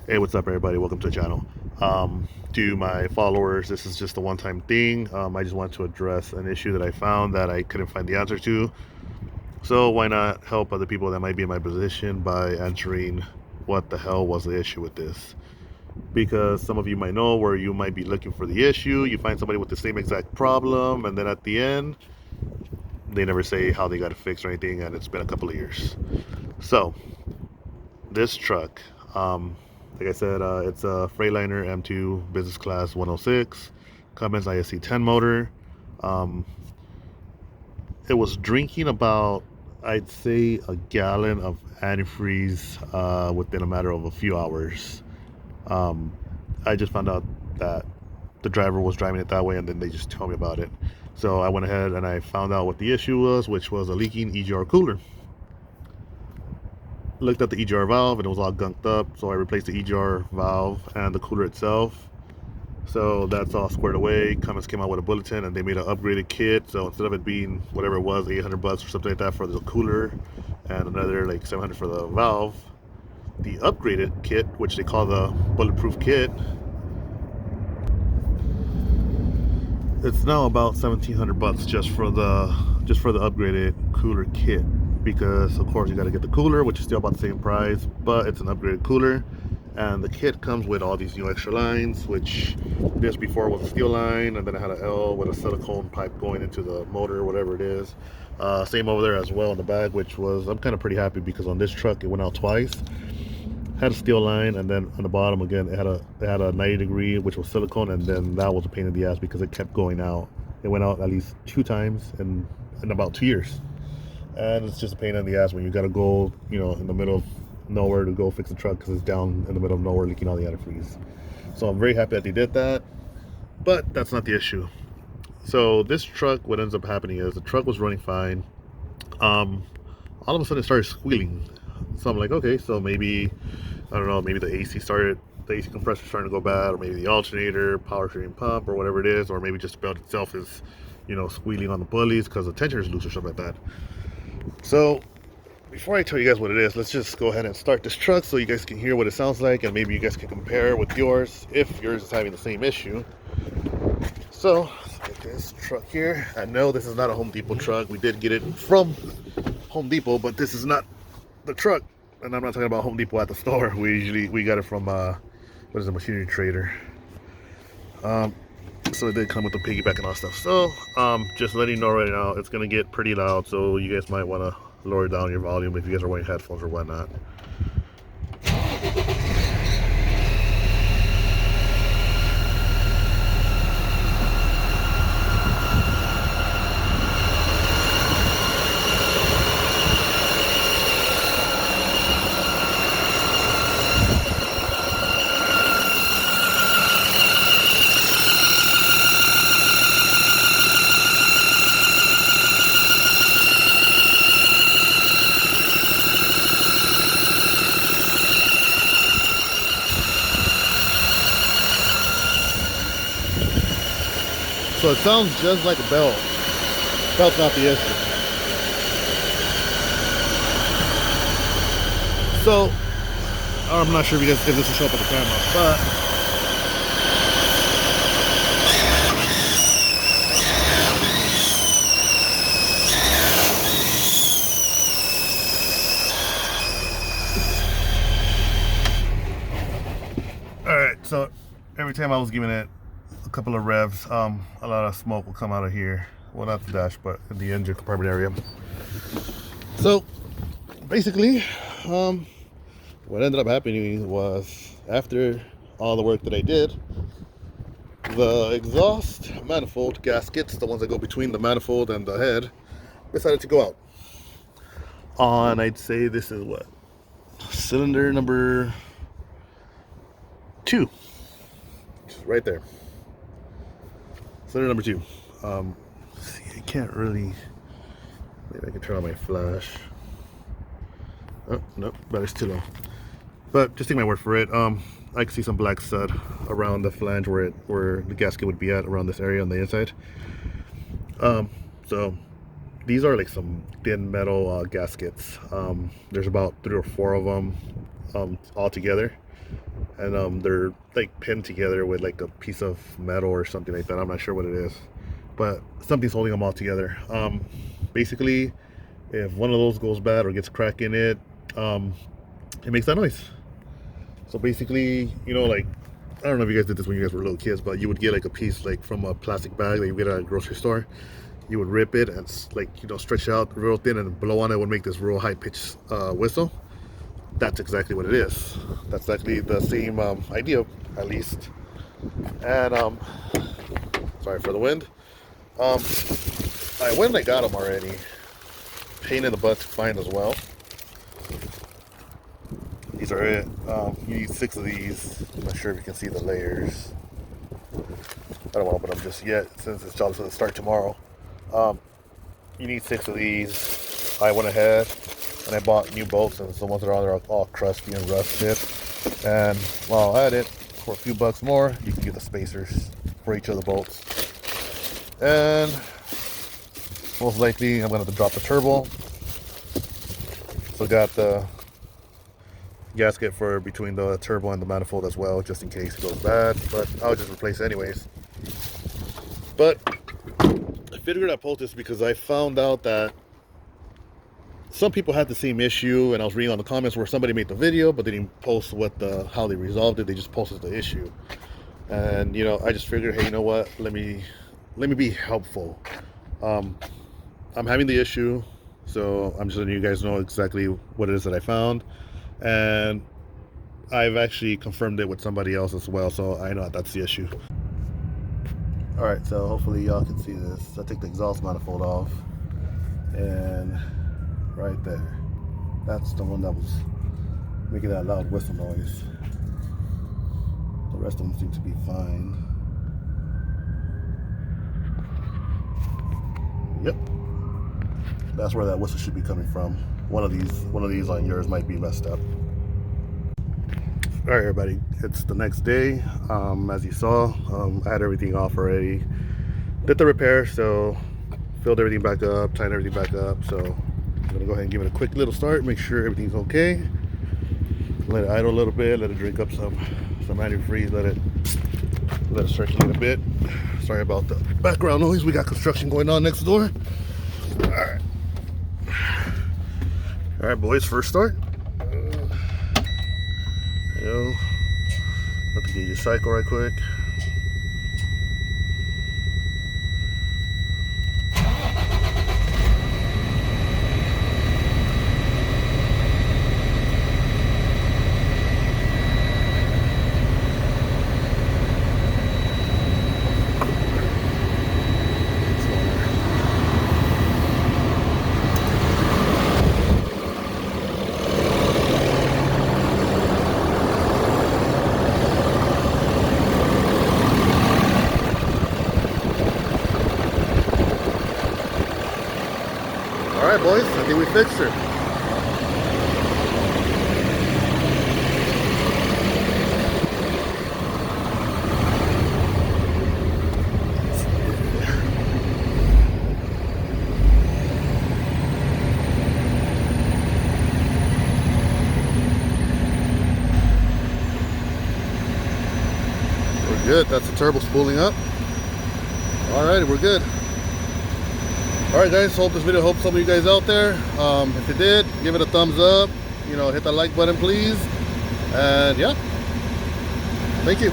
Hey, what's up, everybody? Welcome to the channel. To my followers, this is just a one-time thing. I just wanted to address an issue that I found that I couldn't find the answer to. So why not help other people that might be in my position by answering what the hell was the issue with this? Because some of you might know where you might be looking for the issue, you find somebody with the same exact problem, and then at the end, they never say how they got it fixed or anything, and it's been a couple of years. So this truck, like I said, it's a Freightliner M2 business class 106 Cummins ISC 10 motor. Um, it was drinking about, I'd say, a gallon of antifreeze within a matter of a few hours. um, I just found out that the driver was driving it that way, and then they just told me about it. So I went ahead and I found out what the issue was, which was a leaking EGR cooler. Looked at the EGR valve and it was all gunked up, so I replaced the EGR valve and the cooler itself. So that's all squared away. Cummins came out with a bulletin and they made an upgraded kit. So instead of it being whatever it was, 800 bucks or something like that for the cooler and another like 700 for the valve, the upgraded kit, which they call the bulletproof kit, it's now about 1700 bucks just for the upgraded cooler kit, because of course you got to get the cooler, which is still about the same price, but it's an upgraded cooler. And the kit comes with all these new extra lines, which this before was a steel line, and then I had an L with a silicone pipe going into the motor or whatever it is. Same over there as well in the back, which was, I'm kind of pretty happy because on this truck it went out twice. Had a steel line, and then on the bottom again it had a 90-degree, which was silicone, and then that was a pain in the ass because it kept going out. It went out at least 2 times in about 2 years, and it's just a pain in the ass when you got to go, in the middle of nowhere to go fix the truck because it's down in the middle of nowhere leaking all the antifreeze. So I'm very happy that they did that, but that's not the issue. So this truck, what ends up happening is the truck was running fine. All of a sudden it started squealing. So I'm like, okay, so maybe, I don't know, maybe the AC compressor starting to go bad, or maybe the alternator, power steering pump, or whatever it is, or maybe just the belt itself is, squealing on the pulleys because the tensioner is loose or something like that. So before I tell you guys what it is, let's just go ahead and start this truck so you guys can hear what it sounds like, and maybe you guys can compare with yours if yours is having the same issue. So let's get this truck here. I know this is not a Home Depot truck. We did get it from Home Depot, but this is not the truck. And I'm not talking about Home Depot at the store. We got it from what is a machinery trader. So it did come with the piggyback and all that stuff. So just letting you know right now, it's gonna get pretty loud, so you guys might want to lower down your volume if you guys are wearing headphones or whatnot. So it sounds just like a belt. Belt's not the issue. So I'm not sure if this will show up on the camera, but all right. So every time I was giving it a couple of revs, a lot of smoke will come out of here. Well, not the dash, but in the engine compartment area. So basically, what ended up happening was, after all the work that I did, the exhaust manifold gaskets, the ones that go between the manifold and the head, decided to go out. On, I'd say this is what, cylinder number 2, right there. Cylinder number 2. See, I can't really. Maybe I can turn on my flash. Oh, nope, battery's too low. But just take my word for it. I can see some black sud around the flange where the gasket would be at, around this area on the inside. So these are like some thin metal gaskets. There's about 3 or 4 of them all together. and they're like pinned together with like a piece of metal or something like that. I'm not sure what it is, but something's holding them all together. Basically, if one of those goes bad or gets a crack in it, it makes that noise. So basically, you know, like, I don't know if you guys did this when you guys were little kids, but you would get like a piece like from a plastic bag that you get at a grocery store. You would rip it and like, you know, stretch it out real thin and blow on it would make this real high pitched whistle. That's exactly what it is. That's actually the same idea, at least. And sorry for the wind. I went and I got them already. Pain in the butt to find as well. These are it. You need 6 of these. I'm not sure if you can see the layers. I don't want to open them just yet since it's job's going to start tomorrow. You need 6 of these. I went ahead and I bought new bolts, and the ones that are on there are all crusty and rusted. And while at it, for a few bucks more, you can get the spacers for each of the bolts. And most likely, I'm going to have to drop the turbo. So got the gasket for between the turbo and the manifold as well, just in case it goes bad. But I'll just replace it anyways. But I figured I'd post this because I found out that some people had the same issue, and I was reading on the comments where somebody made the video but they didn't post how they resolved it. They just posted the issue. And you know, I just figured, hey, you know what, let me be helpful. I'm having the issue, so I'm just letting you guys know exactly what it is that I found, and I've actually confirmed it with somebody else as well, so I know that's the issue. Alright, so hopefully y'all can see this. I take the exhaust manifold off, and right there, that's the one that was making that loud whistle noise. The rest of them seem to be fine. Yep, that's where that whistle should be coming from. One of these on yours might be messed up. All right, everybody, it's the next day. As you saw, I had everything off already. Did the repair, so filled everything back up, tightened everything back up. So I'm gonna go ahead and give it a quick little start, make sure everything's okay. Let it idle a little bit, let it drink up some antifreeze, let it circulate a bit. Sorry about the background noise. We got construction going on next door. All right, boys, first start. Let the gauge cycle right quick. All right, boys, I think we fixed her. We're good. That's the turbo spooling up. All right, we're good. All right, guys, hope this video helped some of you guys out there. If it did, give it a thumbs up. You know, hit that like button, please. And yeah, thank you.